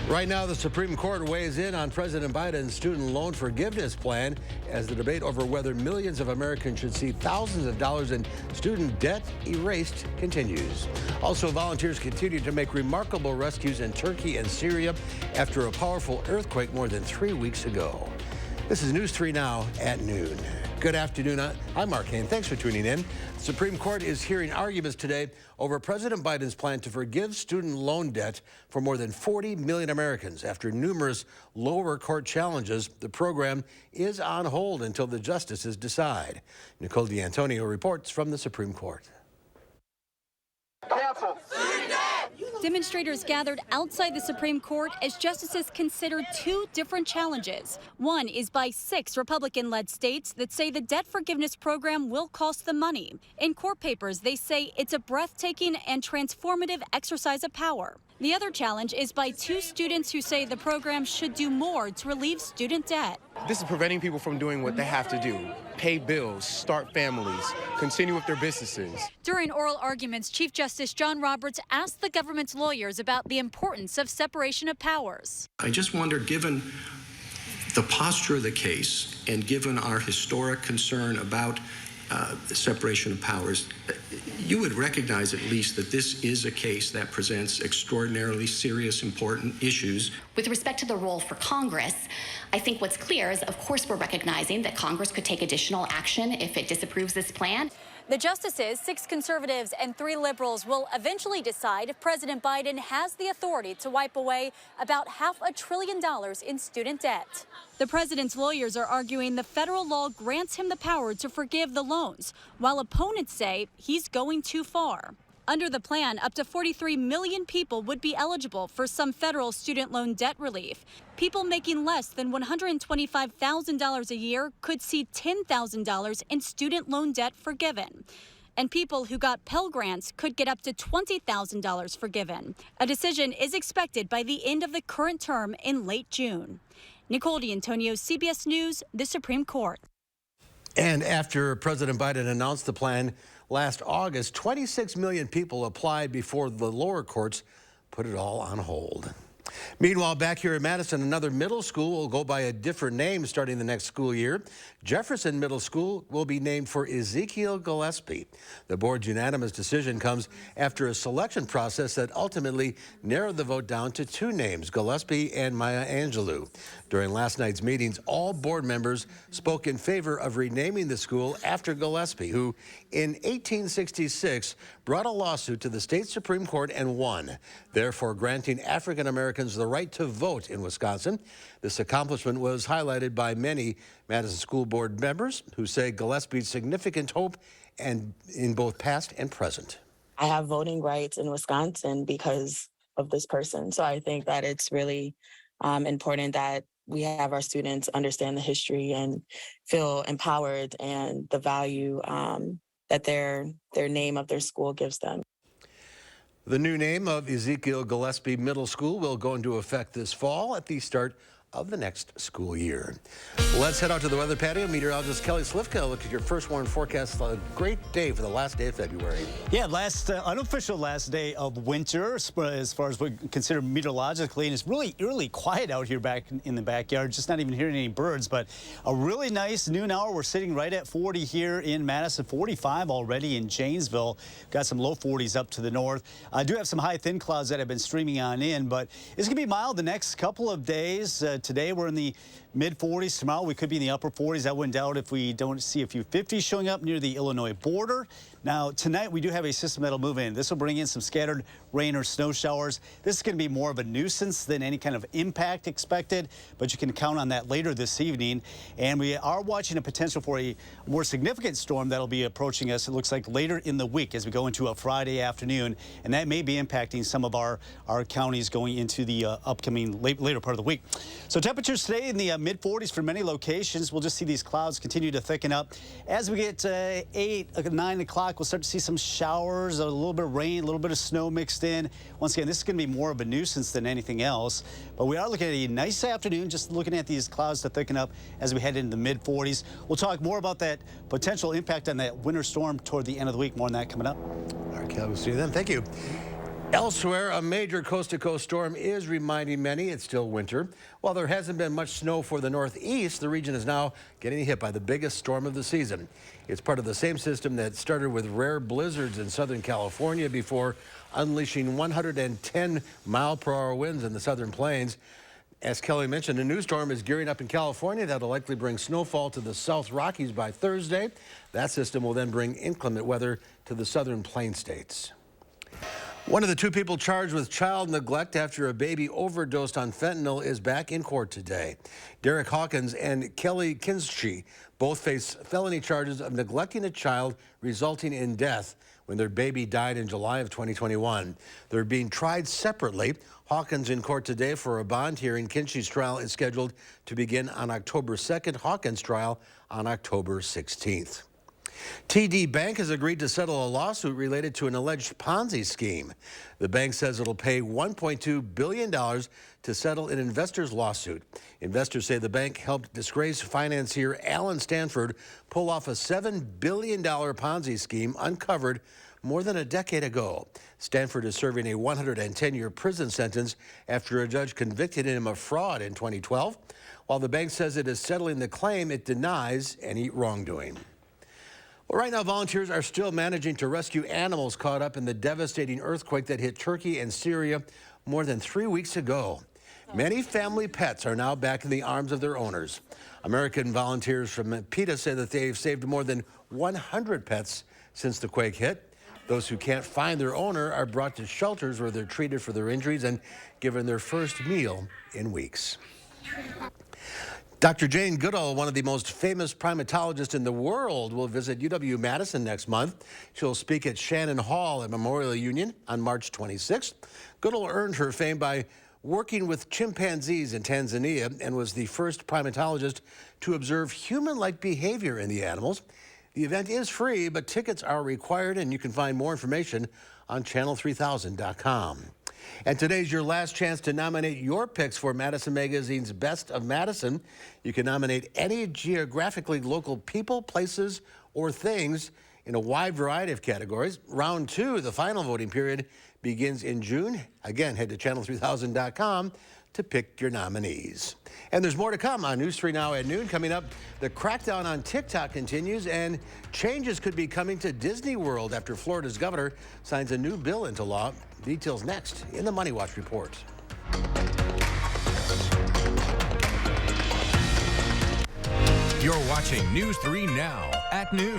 Right now, the Supreme Court weighs in on President Biden's student loan forgiveness plan as the debate over whether millions of Americans should see thousands of dollars in student debt erased continues. Also, volunteers continue to make remarkable rescues in Turkey and Syria after a powerful earthquake more than 3 weeks ago. This is News 3 Now at noon. Good afternoon. I'm Mark Hain. Thanks for tuning in. The Supreme Court is hearing arguments today over President Biden's plan to forgive student loan debt for more than 40 million Americans. After numerous lower court challenges, the program is on hold until the justices decide. Nicole D'Antonio reports from the Supreme Court. Cancel. Demonstrators gathered outside the Supreme Court as justices considered two different challenges. One is by 6 Republican-led states that say the debt forgiveness program will cost them money. In court papers, they say it's a breathtaking and transformative exercise of power. The other challenge is by 2 students who say the program should do more to relieve student debt. This is preventing people from doing what they have to do: pay bills, start families, continue with their businesses. During oral arguments, Chief Justice John Roberts asked the government's lawyers about the importance of separation of powers. I just wonder, given the posture of the case and given our historic concern about the separation of powers, you would recognize at least that this is a case that presents extraordinarily serious, important issues. With respect to the role for Congress, I think what's clear is, of course, we're recognizing that Congress could take additional action if it disapproves this plan. The justices, 6 conservatives and 3 liberals, will eventually decide if President Biden has the authority to wipe away about $500 billion in student debt. The president's lawyers are arguing the federal law grants him the power to forgive the loans, while opponents say he's going too far. Under the plan, up to 43 million people would be eligible for some federal student loan debt relief. People making less than $125,000 a year could see $10,000 in student loan debt forgiven. And people who got Pell Grants could get up to $20,000 forgiven. A decision is expected by the end of the current term in late June. Nicole D'Antonio, CBS News, the Supreme Court. And after President Biden announced the plan last August, 26 million people applied before the lower courts put it all on hold. Meanwhile, back here in Madison, another middle school will go by a different name starting the next school year. Jefferson Middle School will be named for Ezekiel Gillespie. The board's unanimous decision comes after a selection process that ultimately narrowed the vote down to 2 names, Gillespie and Maya Angelou. During last night's meetings, all board members spoke in favor of renaming the school after Gillespie, who in 1866 brought a lawsuit to the state Supreme Court and won, therefore granting African Americans the right to vote in Wisconsin. This accomplishment was highlighted by many Madison School Board members who say Gillespie's significant hope and in both past and present. I have voting rights in Wisconsin because of this person. So I think that it's really important that we have our students understand the history and feel empowered and the value that their name of their school gives them. The new name of Ezekiel Gillespie Middle School will go into effect this fall at the start of the next school year. Let's head out to the weather patio. Meteorologist Kelly Slifka, look at your first warning forecast. A great day for the last day of February. Yeah, unofficial last day of winter as far as we consider meteorologically, and it's really eerily quiet out here back in the backyard, just not even hearing any birds, but a really nice noon hour. We're sitting right at 40 here in Madison, 45 already in Janesville. Got some low 40s up to the north. I do have some high thin clouds that have been streaming on in, but it's going to be mild the next couple of days. Today we're in the mid-40s. Tomorrow we could be in the upper 40s. I wouldn't doubt if we don't see a few 50s showing up near the Illinois border. Now, tonight we do have a system that'll move in. This will bring in some scattered rain or snow showers. This is going to be more of a nuisance than any kind of impact expected, but you can count on that later this evening. And we are watching a potential for a more significant storm that'll be approaching us, it looks like, later in the week as we go into a Friday afternoon. And that may be impacting some of our counties going into the upcoming later part of the week. So temperatures today in the mid-40s for many locations. We'll just see these clouds continue to thicken up. As we get 8, 9 o'clock, we'll start to see some showers, a little bit of rain, a little bit of snow mixed in. Once again, this is going to be more of a nuisance than anything else. But we are looking at a nice afternoon, just looking at these clouds to thicken up as we head into the mid-40s. We'll talk more about that potential impact on that winter storm toward the end of the week. More on that coming up. All right, Cal, we'll see you then. Thank you. Elsewhere, a major coast-to-coast storm is reminding many it's still winter. While there hasn't been much snow for the Northeast, the region is now getting hit by the biggest storm of the season. It's part of the same system that started with rare blizzards in Southern California before unleashing 110-mile-per-hour winds in the Southern Plains. As Kelly mentioned, a new storm is gearing up in California that'll likely bring snowfall to the South Rockies by Thursday. That system will then bring inclement weather to the Southern Plain states. One of the two people charged with child neglect after a baby overdosed on fentanyl is back in court today. Derek Hawkins and Kelly Kinschi both face felony charges of neglecting a child resulting in death when their baby died in July of 2021. They're being tried separately. Hawkins in court today for a bond hearing. Kinschi's trial is scheduled to begin on October 2nd. Hawkins' trial on October 16th. TD Bank has agreed to settle a lawsuit related to an alleged Ponzi scheme. The bank says it'll pay $1.2 billion to settle an investor's lawsuit. Investors say the bank helped disgraced financier Alan Stanford pull off a $7 billion Ponzi scheme uncovered more than a decade ago. Stanford is serving a 110-year prison sentence after a judge convicted him of fraud in 2012. While the bank says it is settling the claim, it denies any wrongdoing. Well, right now, volunteers are still managing to rescue animals caught up in the devastating earthquake that hit Turkey and Syria more than 3 weeks ago. Many family pets are now back in the arms of their owners. American volunteers from PETA say that they've saved more than 100 pets since the quake hit. Those who can't find their owner are brought to shelters where they're treated for their injuries and given their first meal in weeks. Dr. Jane Goodall, one of the most famous primatologists in the world, will visit UW-Madison next month. She'll speak at Shannon Hall at Memorial Union on March 26th. Goodall earned her fame by working with chimpanzees in Tanzania and was the first primatologist to observe human-like behavior in the animals. The event is free, but tickets are required, and you can find more information on channel3000.com. And today's your last chance to nominate your picks for Madison Magazine's Best of Madison. You can nominate any geographically local people, places, or things in a wide variety of categories. Round 2, the final voting period, begins in June. Again, head to channel3000.com to pick your nominees. And there's more to come on News 3 Now at noon. Coming up, the crackdown on TikTok continues, and changes could be coming to Disney World after Florida's governor signs a new bill into law. Details next in the Money Watch Report. You're watching News 3 Now at noon.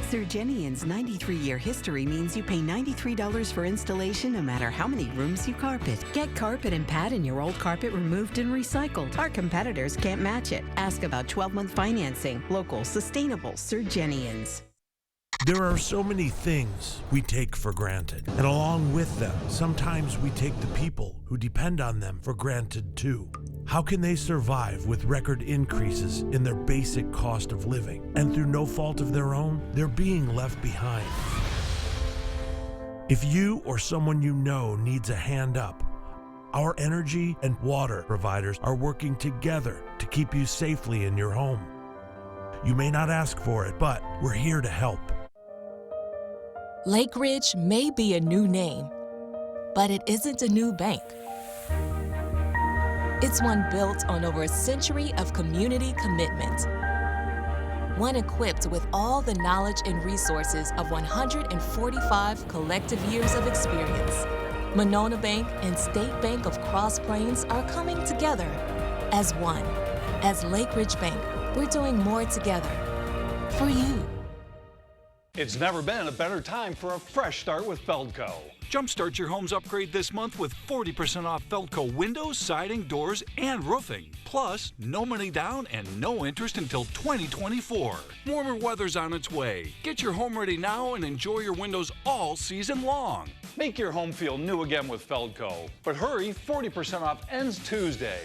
Surgenian's 93-year history means you pay $93 for installation no matter how many rooms you carpet. Get carpet and pad in your old carpet removed and recycled. Our competitors can't match it. Ask about 12-month financing. Local, sustainable Surgenians. There are so many things we take for granted, and along with them, sometimes we take the people who depend on them for granted too. How can they survive with record increases in their basic cost of living? And through no fault of their own, they're being left behind. If you or someone you know needs a hand up, our energy and water providers are working together to keep you safely in your home. You may not ask for it, but we're here to help. Lake Ridge may be a new name, but it isn't a new bank. It's one built on over a century of community commitment. One equipped with all the knowledge and resources of 145 collective years of experience. Monona Bank and State Bank of Cross Plains are coming together as one. As Lake Ridge Bank, we're doing more together for you. It's never been a better time for a fresh start with Feldco. Jumpstart your home's upgrade this month with 40% off Feldco windows, siding, doors, and roofing. Plus, no money down and no interest until 2024. Warmer weather's on its way. Get your home ready now and enjoy your windows all season long. Make your home feel new again with Feldco. But hurry, 40% off ends Tuesday.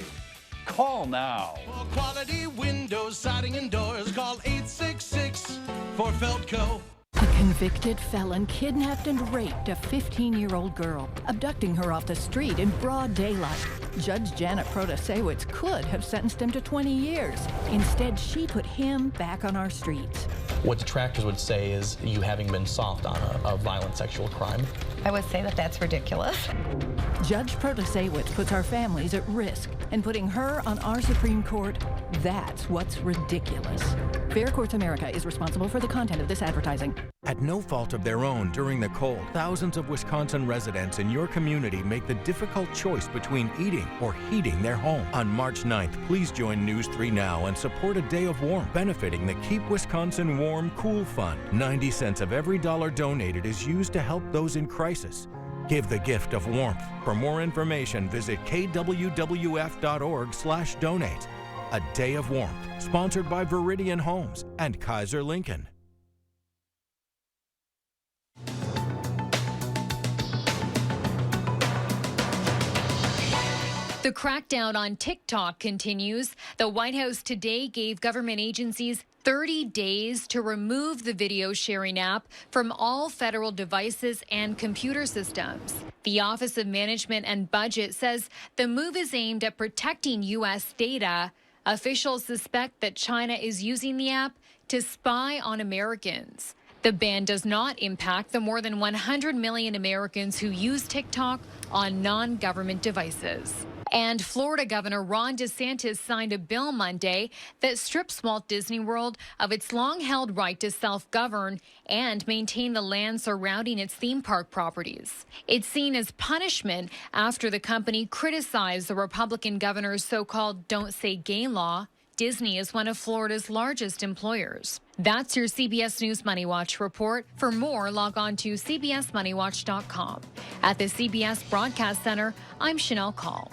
Call now. For quality windows, siding, and doors, call 866 for Feldco. A convicted felon kidnapped and raped a 15-year-old girl, abducting her off the street in broad daylight. Judge Janet Protasewicz could have sentenced him to 20 years. Instead, she put him back on our streets. What detractors would say is you having been soft on a violent sexual crime. I would say that that's ridiculous. Judge Protasewicz puts our families at risk, and putting her on our Supreme Court, that's what's ridiculous. Fair Courts America is responsible for the content of this advertising. At no fault of their own during the cold, thousands of Wisconsin residents in your community make the difficult choice between eating or heating their home. On March 9th, please join News 3 Now and support a day of warmth, benefiting the Keep Wisconsin Warm Cool Fund. 90 cents of every dollar donated is used to help those in crisis. Give the gift of warmth. For more information, visit kwwf.org/donate. A day of warmth, sponsored by Viridian Homes and Kaiser Lincoln. The crackdown on TikTok continues. The White House today gave government agencies 30 days to remove the video sharing app from all federal devices and computer systems. The Office of Management and Budget says the move is aimed at protecting U.S. data. Officials suspect that China is using the app to spy on Americans. The ban does not impact the more than 100 million Americans who use TikTok on non-government devices. And Florida Governor Ron DeSantis signed a bill Monday that strips Walt Disney World of its long-held right to self-govern and maintain the land surrounding its theme park properties. It's seen as punishment after the company criticized the Republican governor's so-called Don't Say Gay law. Disney is one of Florida's largest employers. That's your CBS News Money Watch report. For more, log on to cbsmoneywatch.com. At the CBS Broadcast Center, I'm Chanel Call.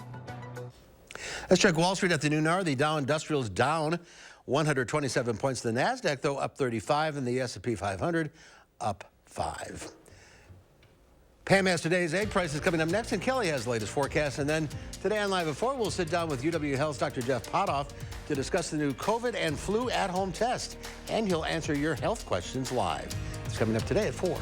Let's check Wall Street at the noon hour. The Dow Industrials down 127 points. The NASDAQ, though, up 35, and the S&P 500 up 5. Pam has today's egg prices coming up next, and Kelly has the latest forecast. And then today on Live at 4, we'll sit down with UW Health's Dr. Jeff Potoff to discuss the new COVID and flu at-home test. And he'll answer your health questions live. It's coming up today at 4.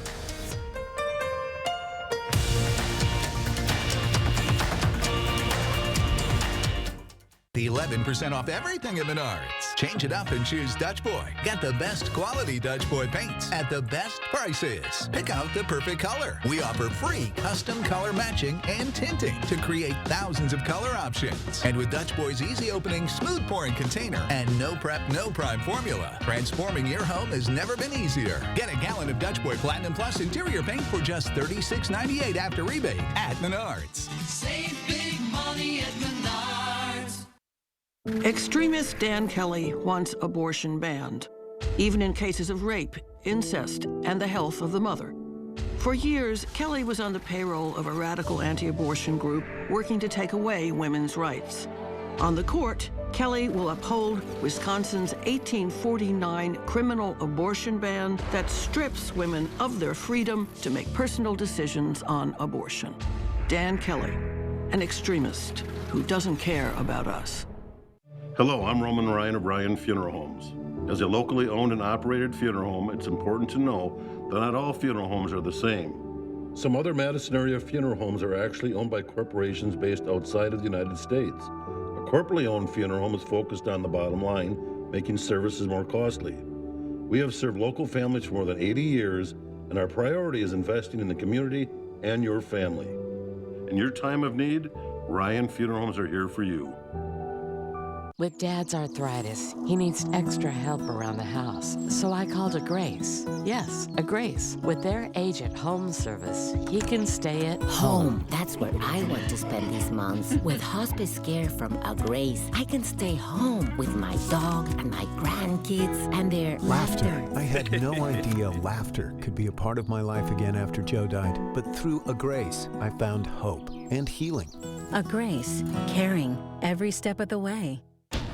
11% off everything at Menards. Change it up and choose Dutch Boy. Get the best quality Dutch Boy paints at the best prices. Pick out the perfect color. We offer free custom color matching and tinting to create thousands of color options. And with Dutch Boy's easy opening, smooth pouring container and no prep, no prime formula, transforming your home has never been easier. Get a gallon of Dutch Boy Platinum Plus interior paint for just $36.98 after rebate at Menards. Save big money at Menards. Extremist Dan Kelly wants abortion banned, even in cases of rape, incest, and the health of the mother. For years, Kelly was on the payroll of a radical anti-abortion group working to take away women's rights. On the court, Kelly will uphold Wisconsin's 1849 criminal abortion ban that strips women of their freedom to make personal decisions on abortion. Dan Kelly, an extremist who doesn't care about us. Hello, I'm Roman Ryan of Ryan Funeral Homes. As a locally owned and operated funeral home, it's important to know that not all funeral homes are the same. Some other Madison area funeral homes are actually owned by corporations based outside of the United States. A corporately owned funeral home is focused on the bottom line, making services more costly. We have served local families for more than 80 years, and our priority is investing in the community and your family. In your time of need, Ryan Funeral Homes are here for you. With Dad's arthritis, he needs extra help around the house, so I called a Grace. Yes, a Grace. With their agent home service, he can stay at home. That's where I want to spend these months. With hospice care from a Grace, I can stay home with my dog and my grandkids and their laughter. I had no idea laughter could be a part of my life again after Joe died, but through a Grace, I found hope and healing. A Grace, caring every step of the way.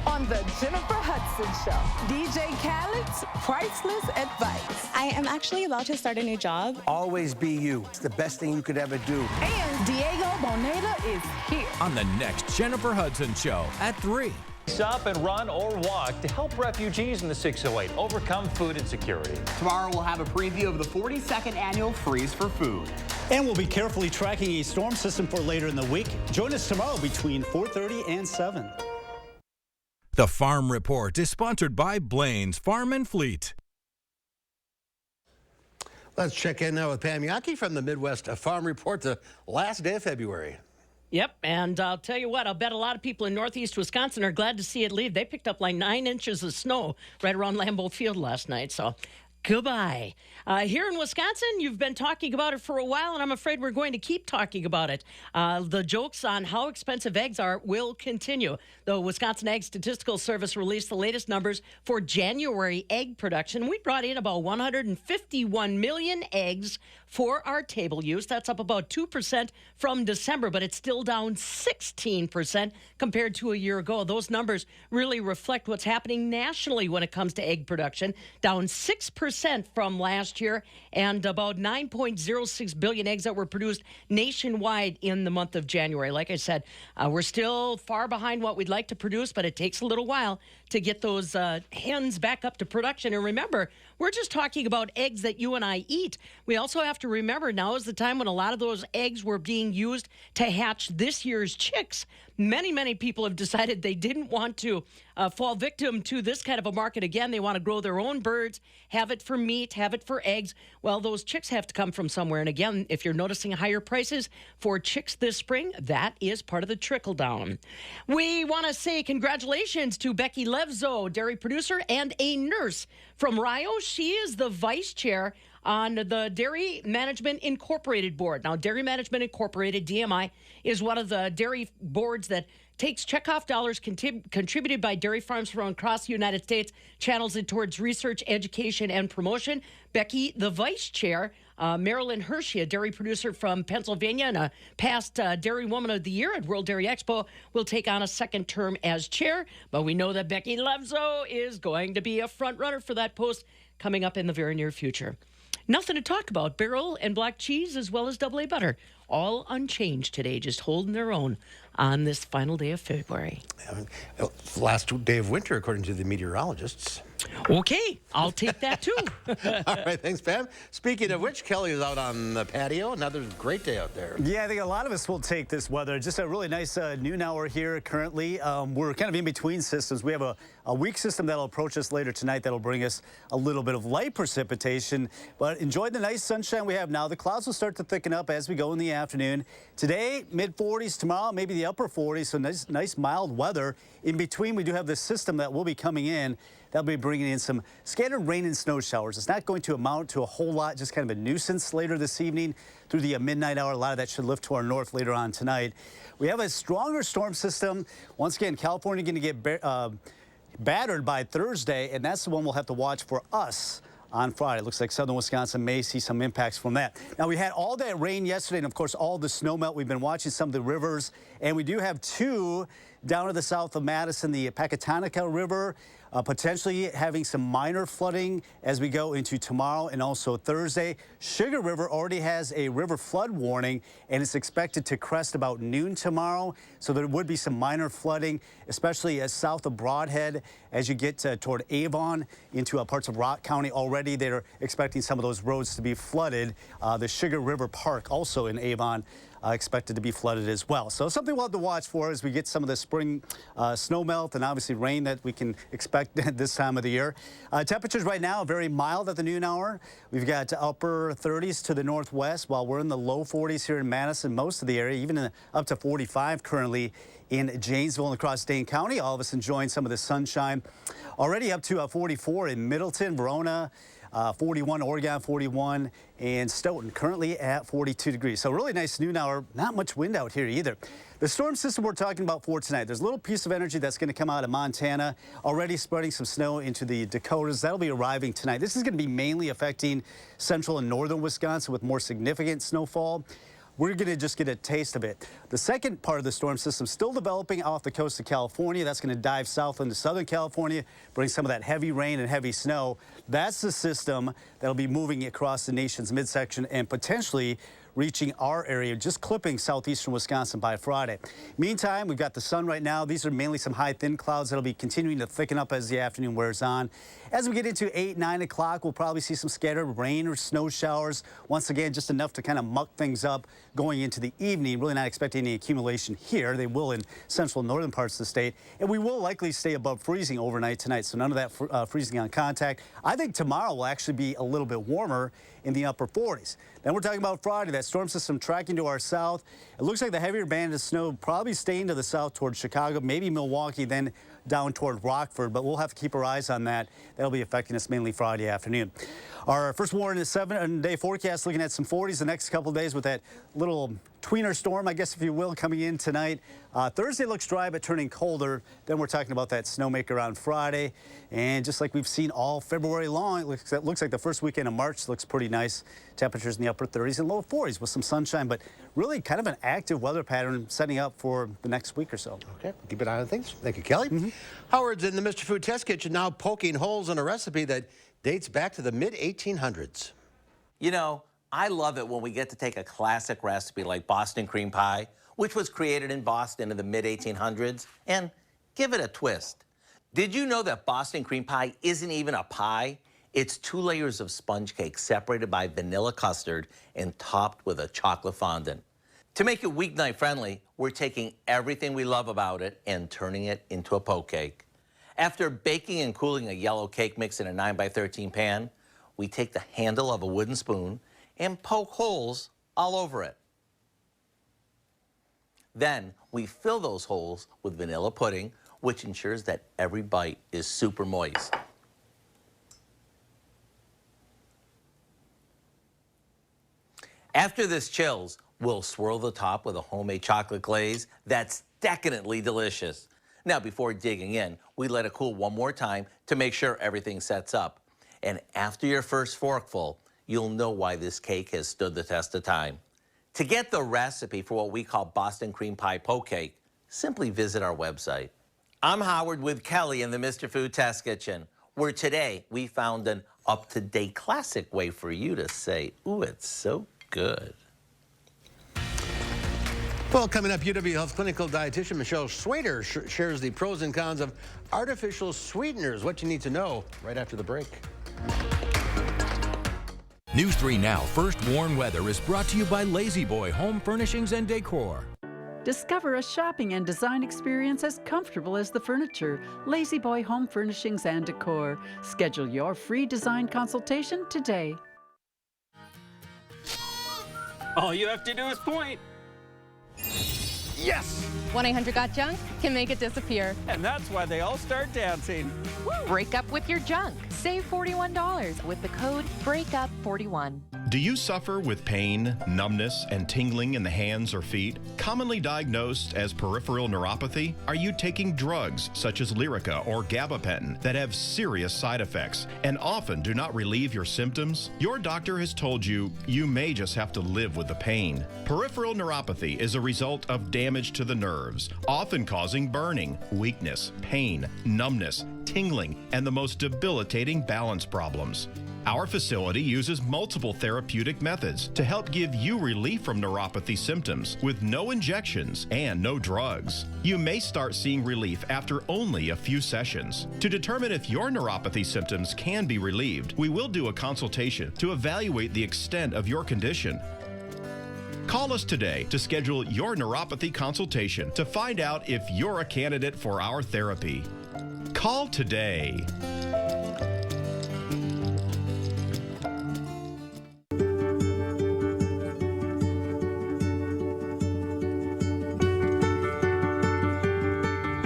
On the Jennifer Hudson Show, DJ Khaled's priceless advice. I am actually about to start a new job. Always be you. It's the best thing you could ever do. And Diego Boneta is here. On the next Jennifer Hudson Show at 3. Stop and run or walk to help refugees in the 608 overcome food insecurity. Tomorrow we'll have a preview of the 42nd annual Freeze for Food. And we'll be carefully tracking a storm system for later in the week. Join us tomorrow between 4:30 and 7. The Farm Report is sponsored by Blaine's Farm and Fleet. Let's check in now with Pam Yockey from the Midwest Farm Report, the last day of February. Yep, and I'll tell you what, I'll bet a lot of people in northeast Wisconsin are glad to see it leave. They picked up like 9 inches of snow right around Lambeau Field last night, so goodbye. Here in Wisconsin, you've been talking about it for a while, and I'm afraid we're going to keep talking about it. The jokes on how expensive eggs are will continue. The Wisconsin Ag Statistical Service released the latest numbers for January egg production. We brought in about 151 million eggs for our table use. That's up about 2% from December, but it's still down 16% compared to a year ago. Those numbers really reflect what's happening nationally when it comes to egg production, down 6% from last year, and about 9.06 billion eggs that were produced nationwide in the month of January. Like I said, we're still far behind what we'd like to produce, but it takes a little while to get those hens back up to production. And remember, we're just talking about eggs that you and I eat. We also have to remember now is the time when a lot of those eggs were being used to hatch this year's chicks. Many people have decided they didn't want to fall victim to this kind of a market again. They want to grow their own birds, have it for meat, have it for eggs. Well, those chicks have to come from somewhere. And again, if you're noticing higher prices for chicks this spring, that is part of the trickle down. We want to say congratulations to Becky Levzo, dairy producer and a nurse from Rio. She is the vice chair on the Dairy Management Incorporated board. Now, Dairy Management Incorporated, DMI, is one of the dairy boards that takes checkoff dollars contributed by dairy farms from across the United States, channels it towards research, education, and promotion. Becky, the vice chair, Marilyn Hershey, a dairy producer from Pennsylvania and a past Dairy Woman of the Year at World Dairy Expo, will take on a second term as chair. But we know that Becky Levzo is going to be a front runner for that post coming up in the very near future. Nothing to talk about. Barrel and block cheese as well as AA butter. All unchanged today, just holding their own on this final day of February. Last day of winter, according to the meteorologists. Okay, I'll take that too. All right, thanks, Pam. Speaking of which, Kelly is out on the patio. Another great day out there. Yeah, I think a lot of us will take this weather. Just a really nice noon hour here currently. We're kind of in between systems. We have a weak system that'll approach us later tonight that'll bring us a little bit of light precipitation. But enjoy the nice sunshine we have now. The clouds will start to thicken up as we go in the afternoon. Today, mid-40s. Tomorrow, maybe the upper 40s. So nice mild weather. In between, we do have this system that will be coming in. That'll be bringing in some scattered rain and snow showers. It's not going to amount to a whole lot, just kind of a nuisance later this evening through the midnight hour. A lot of that should lift to our north later on tonight. We have a stronger storm system. Once again, California going to get battered by Thursday, and that's the one we'll have to watch for us on Friday. It looks like southern Wisconsin may see some impacts from that. Now, we had all that rain yesterday and, of course, all the snow melt. We've been watching some of the rivers, and we do have two down to the south of Madison, the Pecatonica River, potentially having some minor flooding as we go into tomorrow and also Thursday. Sugar River already has a river flood warning, and it's expected to crest about noon tomorrow. So there would be some minor flooding, especially south of Broadhead as you get toward Avon into parts of Rock County. Already they're expecting some of those roads to be flooded. The Sugar River Park, also in Avon, expected to be flooded as well. So something we'll have to watch for as we get some of the spring snow melt and obviously rain that we can expect at this time of the year. Temperatures right now are very mild at the noon hour. We've got upper 30s to the northwest, while we're in the low 40s here in Madison, most of the area, even up to 45 currently in Janesville and across Dane County. All of us enjoying some of the sunshine. Already up to 44 in Middleton, Verona, 41, Oregon 41, and Stoughton currently at 42 degrees. So really nice noon hour. Not much wind out here either. The storm system we're talking about for tonight, there's a little piece of energy that's going to come out of Montana, already spreading some snow into the Dakotas. That'll be arriving tonight. This is going to be mainly affecting central and northern Wisconsin with more significant snowfall. We're going to just get a taste of it. The second part of the storm system still developing off the coast of California. That's going to dive south into Southern California, bring some of that heavy rain and heavy snow. That's the system that'll be moving across the nation's midsection and potentially reaching our area, just clipping southeastern Wisconsin by Friday. Meantime, we've got the sun right now. These are mainly some high, thin clouds that'll be continuing to thicken up as the afternoon wears on. As we get into 8, 9 o'clock, we'll probably see some scattered rain or snow showers. Once again, just enough to kind of muck things up going into the evening. Really not expecting any accumulation here. They will in central and northern parts of the state. And we will likely stay above freezing overnight tonight, so none of that freezing on contact. I think tomorrow will actually be a little bit warmer in the upper 40s. Then we're talking about Friday, that storm system tracking to our south. It looks like the heavier band of snow probably staying to the south towards Chicago, maybe Milwaukee, then down toward Rockford, but we'll have to keep our eyes on that. That'll be affecting us mainly Friday afternoon. Our first warning is 7-day forecast, looking at some 40s the next couple of days with that little tweener storm, I guess, if you will, coming in tonight. Thursday looks dry, but turning colder. Then we're talking about that snowmaker on Friday. And just like we've seen all February long, it looks like the first weekend of March looks pretty nice. Temperatures in the upper 30s and low 40s with some sunshine, but really kind of an active weather pattern setting up for the next week or so. Okay, keep an eye on things. Thank you, Kelly. Howard's in the Mr. Food Test Kitchen now poking holes in a recipe that dates back to the mid-1800s. You know, I love it when we get to take a classic recipe like Boston cream pie, which was created in Boston in the mid-1800s, and give it a twist. Did you know that Boston cream pie isn't even a pie? It's 2 layers of sponge cake separated by vanilla custard and topped with a chocolate fondant. To make it weeknight friendly, we're taking everything we love about it and turning it into a poke cake. After baking and cooling a yellow cake mix in a 9x13 pan, we take the handle of a wooden spoon and poke holes all over it. Then we fill those holes with vanilla pudding, which ensures that every bite is super moist. After this chills, we'll swirl the top with a homemade chocolate glaze that's decadently delicious. Now, before digging in, we let it cool one more time to make sure everything sets up. And after your first forkful, you'll know why this cake has stood the test of time. To get the recipe for what we call Boston cream pie poke cake, simply visit our website. I'm Howard with Kelly in the Mr. Food Test Kitchen, where today we found an up-to-date classic way for you to say, ooh, it's so good. Well, coming up, UW Health clinical dietitian Michelle Schwader shares the pros and cons of artificial sweeteners. What you need to know right after the break. News 3 Now First Warn Weather is brought to you by Lazy Boy Home Furnishings and Decor. Discover a shopping and design experience as comfortable as the furniture. Lazy Boy Home Furnishings and Decor. Schedule your free design consultation today. All you have to do is point. Yes! 1-800-GOT-JUNK can make it disappear. And that's why they all start dancing. Break up with your junk. Save $41 with the code BREAKUP41. Do you suffer with pain, numbness, and tingling in the hands or feet? Commonly diagnosed as peripheral neuropathy? Are you taking drugs such as Lyrica or gabapentin that have serious side effects and often do not relieve your symptoms? Your doctor has told you you may just have to live with the pain. Peripheral neuropathy is a result of damage to the nerves, often causing burning, weakness, pain, numbness, tingling, and the most debilitating balance problems. Our facility uses multiple therapeutic methods to help give you relief from neuropathy symptoms with no injections and no drugs. You may start seeing relief after only a few sessions. To determine if your neuropathy symptoms can be relieved, we will do a consultation to evaluate the extent of your condition. Call us today to schedule your neuropathy consultation to find out if you're a candidate for our therapy. Call today.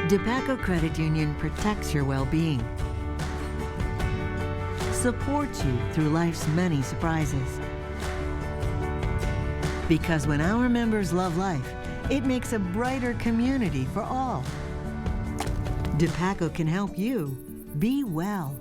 DePaco Credit Union protects your well-being, supports you through life's many surprises. Because when our members love life, it makes a brighter community for all. DePaco can help you be well.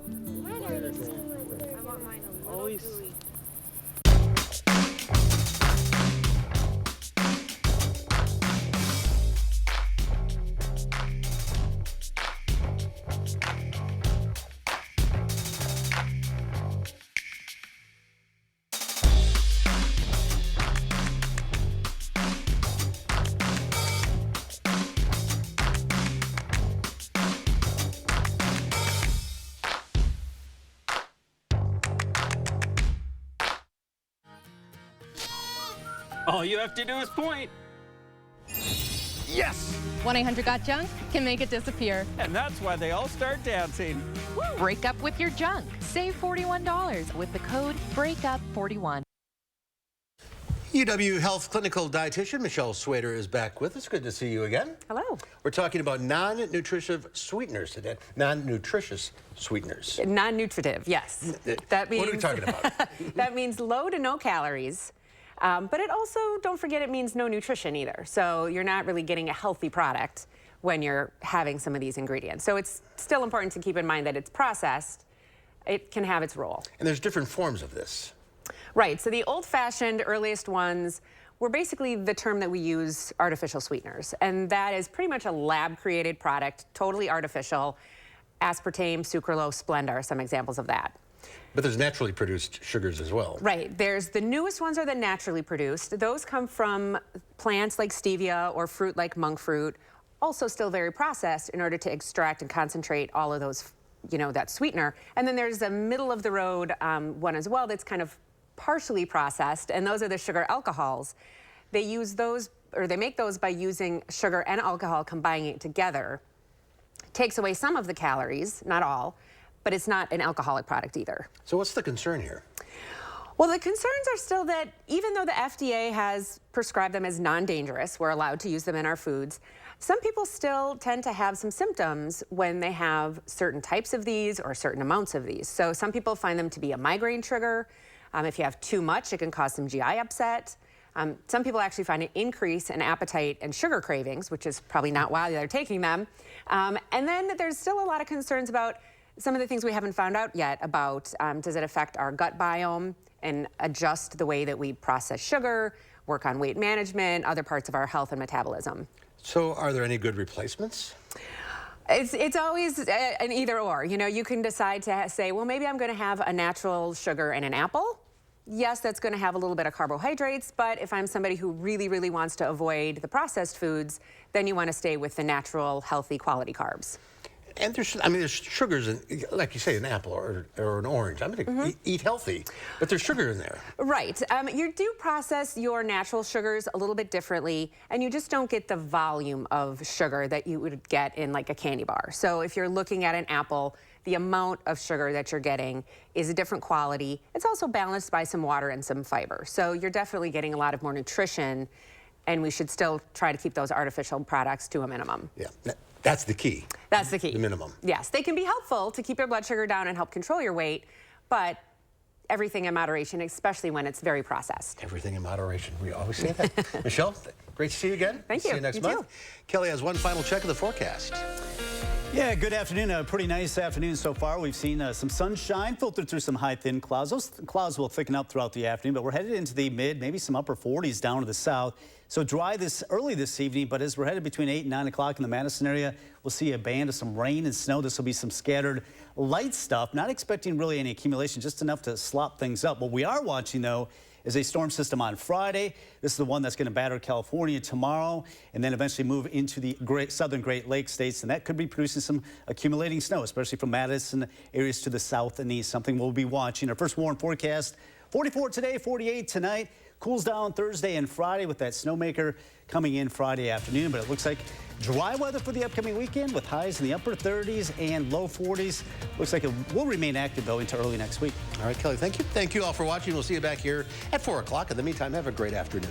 All you have to do is point. Yes! 1-800-GOT-JUNK can make it disappear. And that's why they all start dancing. Break up with your junk. Save $41 with the code BREAKUP41. UW Health clinical dietitian Michelle Swader is back with us. Good to see you again. Hello. We're talking about non-nutritive sweeteners today. Non-nutritious sweeteners. Non-nutritive, yes. That means, what are we talking about? That means low to no calories. But it also, don't forget, it means no nutrition either. So you're not really getting a healthy product when you're having some of these ingredients. So it's still important to keep in mind that it's processed. It can have its role. And there's different forms of this. Right, so the old-fashioned earliest ones were basically the term that we use, artificial sweeteners. And that is pretty much a lab-created product, totally artificial. Aspartame, sucralose, Splenda are some examples of that. But there's naturally produced sugars as well. Right, there's the newest ones are the naturally produced. Those come from plants like stevia or fruit like monk fruit, also still very processed in order to extract and concentrate all of those, that sweetener. And then there's a middle-of-the-road one as well that's kind of partially processed, and those are the sugar alcohols. They use those, or they make those by using sugar and alcohol, combining it together. Takes away some of the calories, not all, but it's not an alcoholic product either. So what's the concern here? Well, the concerns are still that even though the FDA has prescribed them as non-dangerous, we're allowed to use them in our foods, some people still tend to have some symptoms when they have certain types of these or certain amounts of these. So some people find them to be a migraine trigger. If you have too much, it can cause some GI upset. Some people actually find an increase in appetite and sugar cravings, which is probably not why they're taking them. And then there's still a lot of concerns about some of the things we haven't found out yet about does it affect our gut biome and adjust the way that we process sugar, work on weight management, other parts of our health and metabolism. So are there any good replacements? It's always an either or. You can decide to say, well, maybe I'm going to have a natural sugar in an apple. Yes, that's going to have a little bit of carbohydrates, but if I'm somebody who really, really wants to avoid the processed foods, then you want to stay with the natural, healthy, quality carbs. And there's sugars in, like you say, an apple or an orange. I'm going to eat healthy, but there's sugar in there. Right. You do process your natural sugars a little bit differently, and you just don't get the volume of sugar that you would get in like a candy bar. So if you're looking at an apple, the amount of sugar that you're getting is a different quality. It's also balanced by some water and some fiber. So you're definitely getting a lot of more nutrition, and we should still try to keep those artificial products to a minimum. Yeah. That's the key. That's the key. The minimum. Yes, they can be helpful to keep your blood sugar down and help control your weight, but everything in moderation, especially when it's very processed. Everything in moderation. We always say that. Michelle, great to see you again. Thank you. See you next You month. too. Kelly has one final check of the forecast. Yeah, good afternoon. A pretty nice afternoon so far. We've seen some sunshine filtered through some high, thin clouds. Those clouds will thicken up throughout the afternoon, but we're headed into the mid, maybe some upper 40s down to the south. So dry early this evening, but as we're headed between 8 and 9 o'clock in the Madison area, we'll see a band of some rain and snow. This will be some scattered light stuff. Not expecting really any accumulation, just enough to slop things up. What we are watching, though, is a storm system on Friday. This is the one that's going to batter California tomorrow and then eventually move into the southern Great Lakes states. And that could be producing some accumulating snow, especially from Madison areas to the south and east. Something we'll be watching. Our first warm forecast, 44 today, 48 tonight. Cools down Thursday and Friday with that snowmaker coming in Friday afternoon. But it looks like dry weather for the upcoming weekend with highs in the upper 30s and low 40s. Looks like it will remain active, though, into early next week. All right, Kelly, thank you. Thank you all for watching. We'll see you back here at 4 o'clock. In the meantime, have a great afternoon.